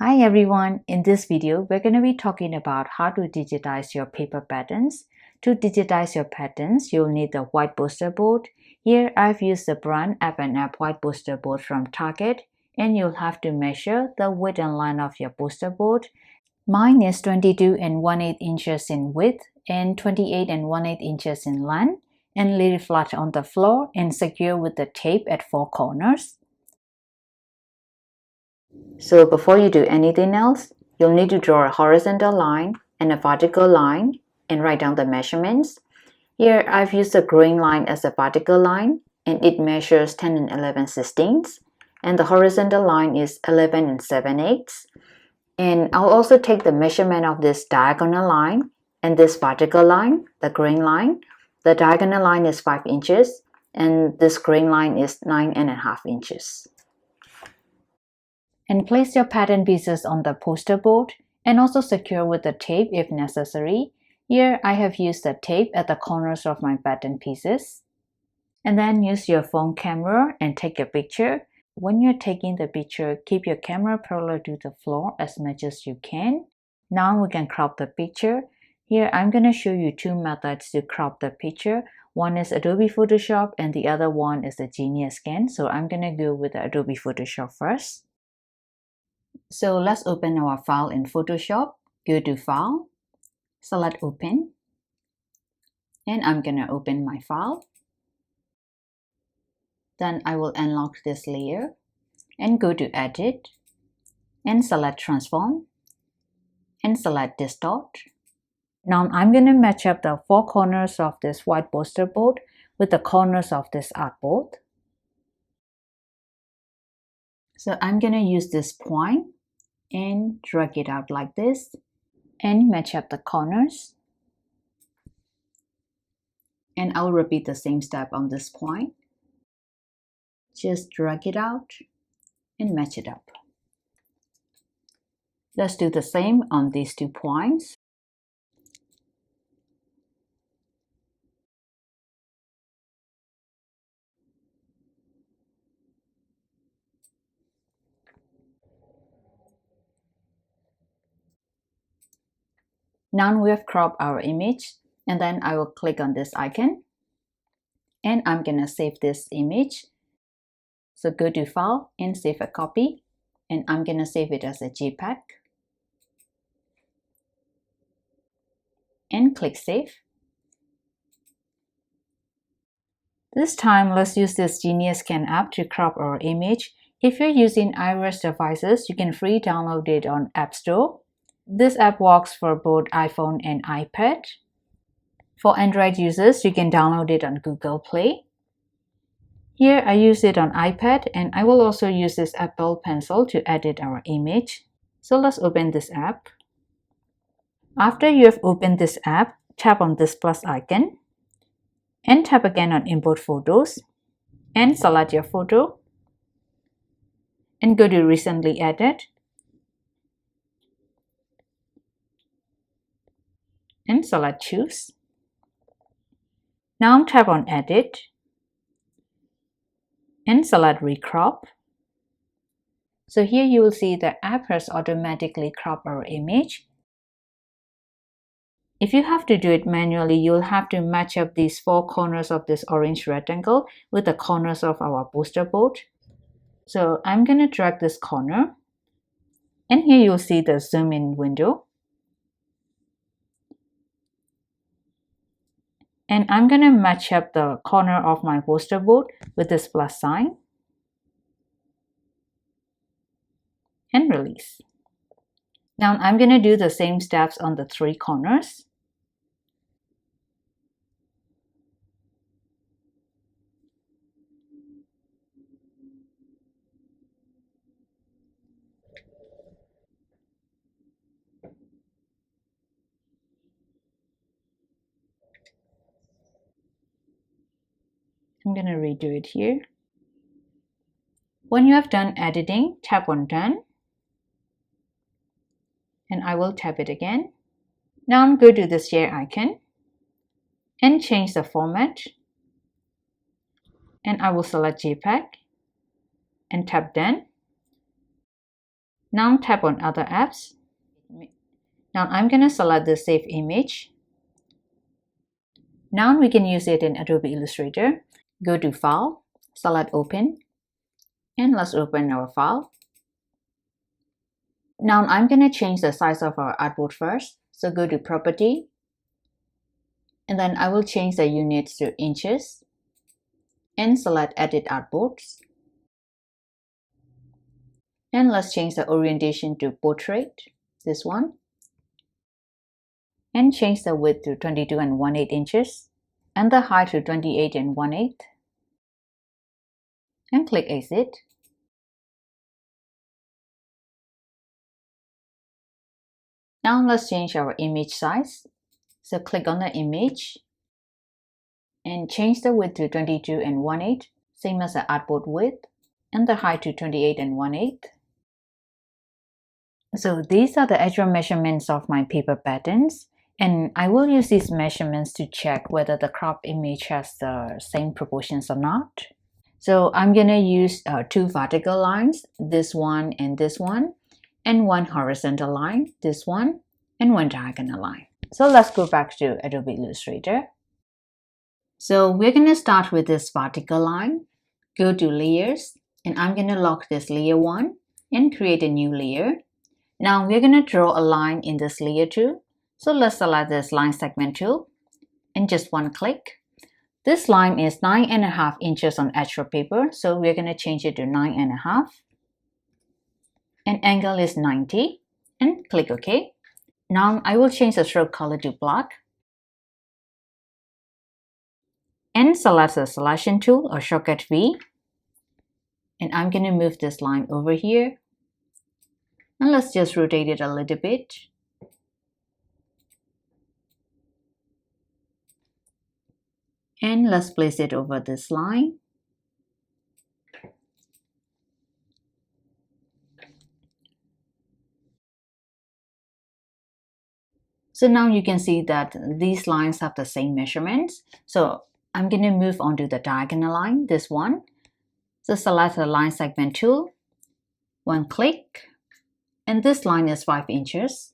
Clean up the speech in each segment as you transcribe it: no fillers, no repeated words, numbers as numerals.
Hi everyone, in this video we're going to be talking about how to digitize your paper patterns. To digitize your patterns, you'll need the white poster board. Here I've used the brand App white poster board from Target, and you'll have to measure the width and length of your poster board. Mine is 22 and 1/8 inches in width and 28 and 1/8 inches in length, and lay it flat on the floor and secure with the tape at 4 corners. So before you do anything else, you'll need to draw a horizontal line and a vertical line and write down the measurements. Here I've used the green line as a vertical line, and it measures 10 and 11/16, and the horizontal line is 11 and 7/8. And I'll also take the measurement of this diagonal line and this vertical line, the green line. The diagonal line is 5 inches and this green line is 9.5 inches. And place your pattern pieces on the poster board and also secure with the tape if necessary. Here I have used the tape at the corners of my pattern pieces. And then use your phone camera and take a picture. When you're taking the picture, keep your camera parallel to the floor as much as you can. Now we can crop the picture. Here I'm going to show you two methods to crop the picture. One is Adobe Photoshop and the other one is the Genius Scan. So I'm going to go with the Adobe Photoshop first. So let's open our file in Photoshop. Go to File, select Open, and I'm going to open my file. Then I will unlock this layer and go to Edit and select Transform and select Distort. Now I'm going to match up the 4 corners of this white poster board with the corners of this artboard. So I'm going to use this point and drag it out like this and match up the corners. And I'll repeat the same step on this point. Just drag it out and match it up. Let's do the same on these 2 points. Now we have cropped our image, and then I will click on this icon and I'm gonna save this image. So go to File and Save a Copy, and I'm gonna save it as a JPEG and click Save. This time let's use this Genius Scan app to crop our image. If you're using iOS devices, you can free download it on App Store. This app works for both iPhone and iPad. For Android users, you can download it on Google Play. Here I use it on iPad, and I will also use this Apple Pencil to edit our image. So let's open this app. After you have opened this app, tap on this plus icon and tap again on Import Photos and select your photo and go to Recently Added and select Choose. Now tap on Edit and select Recrop. So here you will see the app has automatically cropped our image. If you have to do it manually, you'll have to match up these 4 corners of this orange rectangle with the corners of our poster board. So I'm going to drag this corner, and here you'll see the zoom in window. And I'm going to match up the corner of my poster board with this plus sign and release. Now I'm going to do the same steps on the 3 corners. I'm going to redo it here. When you have done editing, tap on Done. And I will tap it again. Now I'm going to the share icon and change the format. And I will select JPEG and tap Done. Now tap on Other Apps. Now I'm going to select the Save Image. Now we can use it in Adobe Illustrator. Go to File, select Open, and let's open our file. Now I'm going to change the size of our artboard first. So go to Property, and then I will change the units to inches and select Edit Artboards. And let's change the orientation to Portrait, this one. And change the width to 22 1/8 inches and the height to 28 1/8. And click Exit. Now let's change our image size. So click on the image and change the width to 22 1/8, same as the artboard width, and the height to 28 1/8. So these are the actual measurements of my paper patterns, and I will use these measurements to check whether the crop image has the same proportions or not. So I'm gonna use two vertical lines, this one, and one horizontal line, this one, and one diagonal line. So let's go back to Adobe Illustrator. So we're gonna start with this vertical line. Go to Layers, and I'm gonna lock this layer 1 and create a new layer. Now we're gonna draw a line in this layer 2. So let's select this line segment tool and just one click. This line is 9.5 inches on extra paper, so we're gonna change it to 9.5. And angle is 90 and click OK. Now I will change the stroke color to black and select the selection tool or shortcut V. And I'm gonna move this line over here. And let's just rotate it a little bit. And let's place it over this line. So now you can see that these lines have the same measurements. So I'm going to move on to the diagonal line, this one. So select the line segment tool, one click, and this line is 5 inches.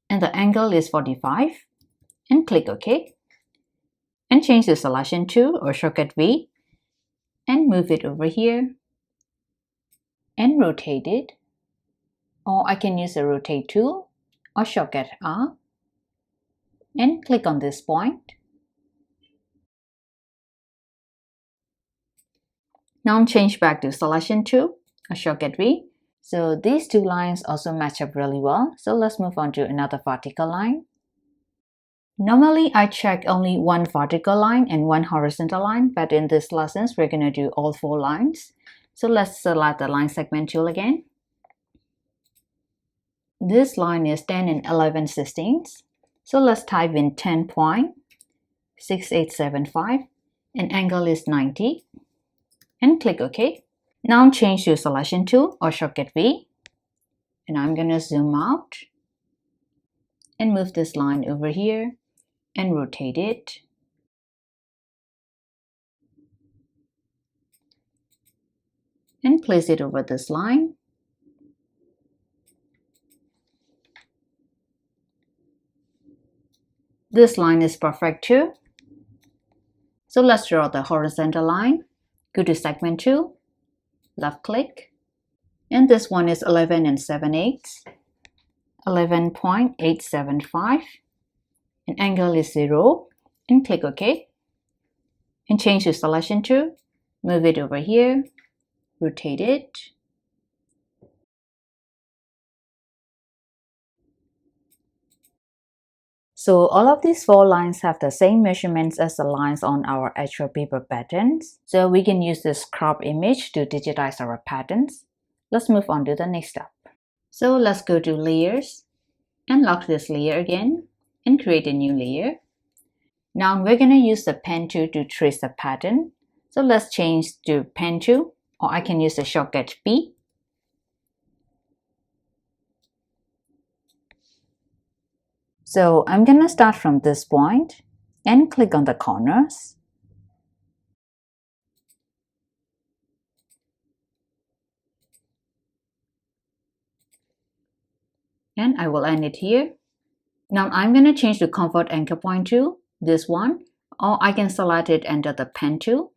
And the angle is 45, and click OK. And change the selection tool or shortcut V, and move it over here, and rotate it. Or I can use the rotate tool or shortcut R, and click on this point. Now change back to selection tool or shortcut V. So these two lines also match up really well. So let's move on to another vertical line. Normally I check only one vertical line and one horizontal line, but in this lesson we're going to do all 4 lines. So let's select the line segment tool again. This line is 10 11/16. So let's type in 10.6875 and angle is 90 and click OK. Now change to selection tool or shortcut V, and I'm going to zoom out and move this line over here and rotate it. And place it over this line. This line is perfect too. So let's draw the horizontal line. Go to segment tool, left click, and this one is 11 7/8, 11.875, and angle is 0, and click OK. And change to selection tool, move it over here, rotate it. So all of these 4 lines have the same measurements as the lines on our actual paper patterns. So we can use this crop image to digitize our patterns. Let's move on to the next step. So let's go to Layers and lock this layer again and create a new layer. Now we're going to use the pen tool to trace the pattern. So let's change to pen tool, or I can use the shortcut P. So I'm going to start from this point and click on the corners. and I will end it here. Now I'm going to change the Convert Anchor Point to this one, or I can select it under the Pen tool.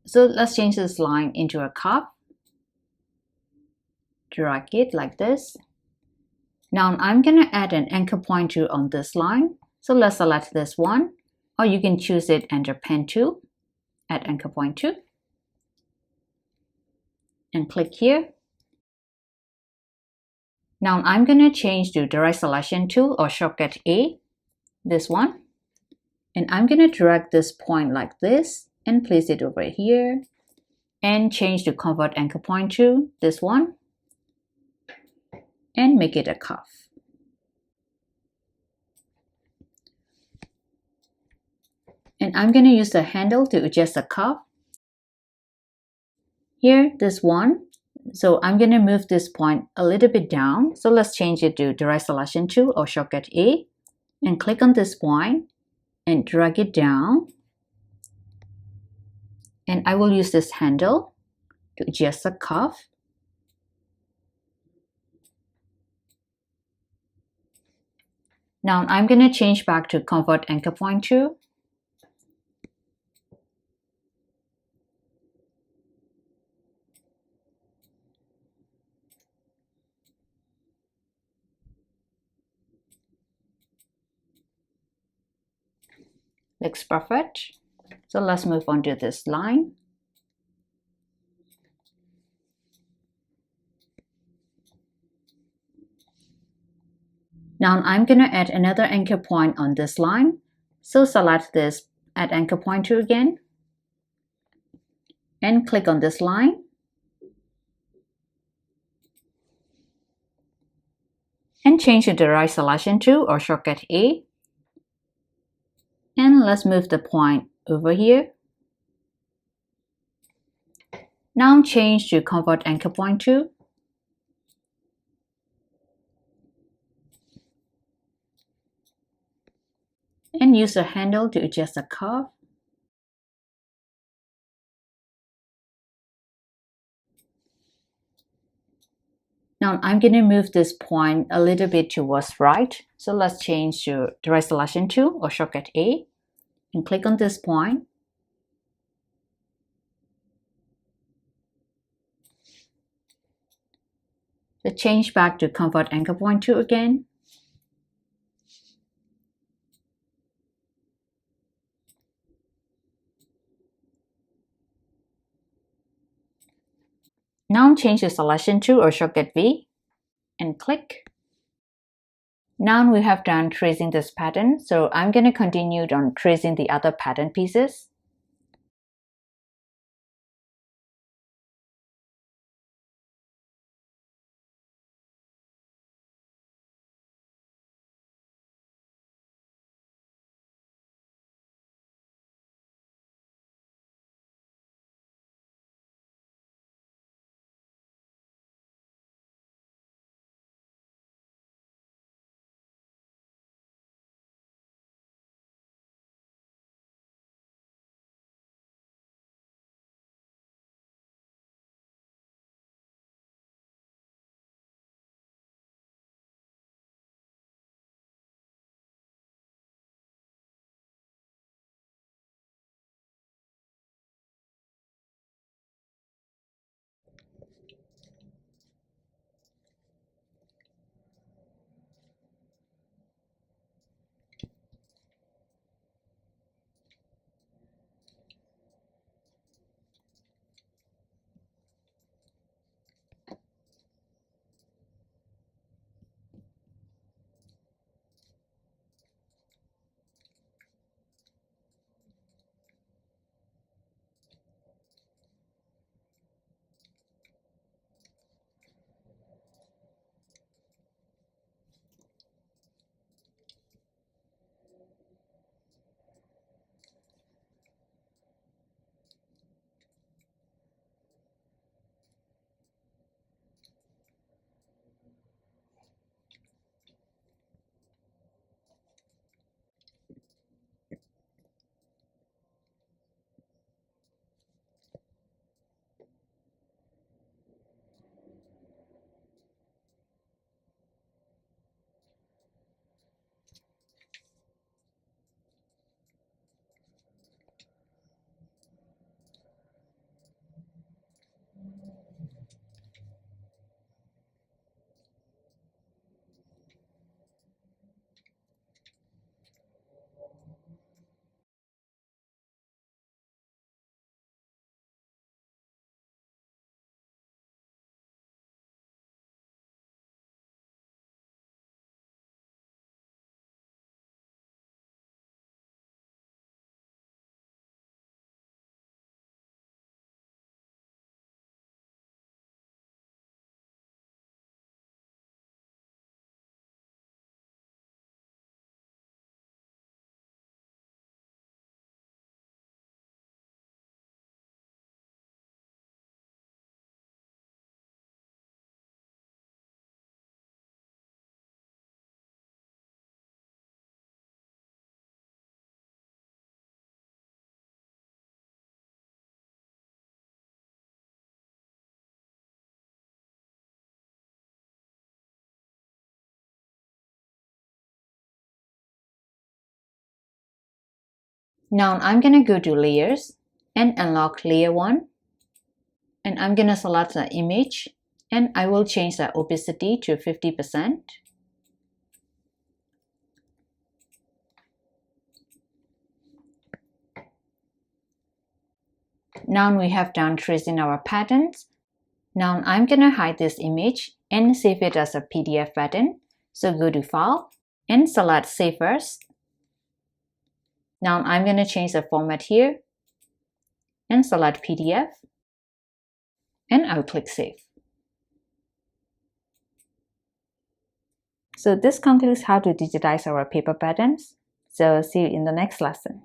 So let's change this line into a curve. Drag it like this. Now I'm going to add an anchor point tool on this line. So let's select this one, or you can choose it under Pen tool, add anchor point tool, and click here. Now I'm going to change to Direct Selection tool or shortcut A, this one. And I'm going to drag this point like this and place it over here. And change the Convert Anchor Point to this one. And make it a curve. And I'm going to use the handle to adjust the curve. Here, this one. So I'm going to move this point a little bit down. So let's change it to Direct Selection tool or shortcut A. And click on this point and drag it down. And I will use this handle to adjust the curve. Now I'm going to change back to Convert Anchor Point tool. Looks perfect. So let's move on to this line. Now I'm going to add another anchor point on this line. So select this Add Anchor Point tool again. And click on this line. And change to Direct Selection tool or shortcut A. And let's move the point over here. Now change to Convert Anchor Point tool. And use the handle to adjust the curve. Now I'm going to move this point a little bit towards right. So let's change to Direct Selection tool or shortcut A. And click on this point. So change back to Convert Anchor Point tool again. Now change the Selection tool or shortcut V and click. Now we have done tracing this pattern, so I'm going to continue on tracing the other pattern pieces. Now I'm gonna go to Layers and unlock Layer 1. And I'm gonna select the image and I will change the opacity to 50%. Now we have done tracing our patterns. Now I'm gonna hide this image and save it as a PDF pattern. So go to File and select Save As. Now I'm gonna change the format here and select PDF and I'll click Save. So this concludes how to digitize our paper patterns. So see you in the next lesson.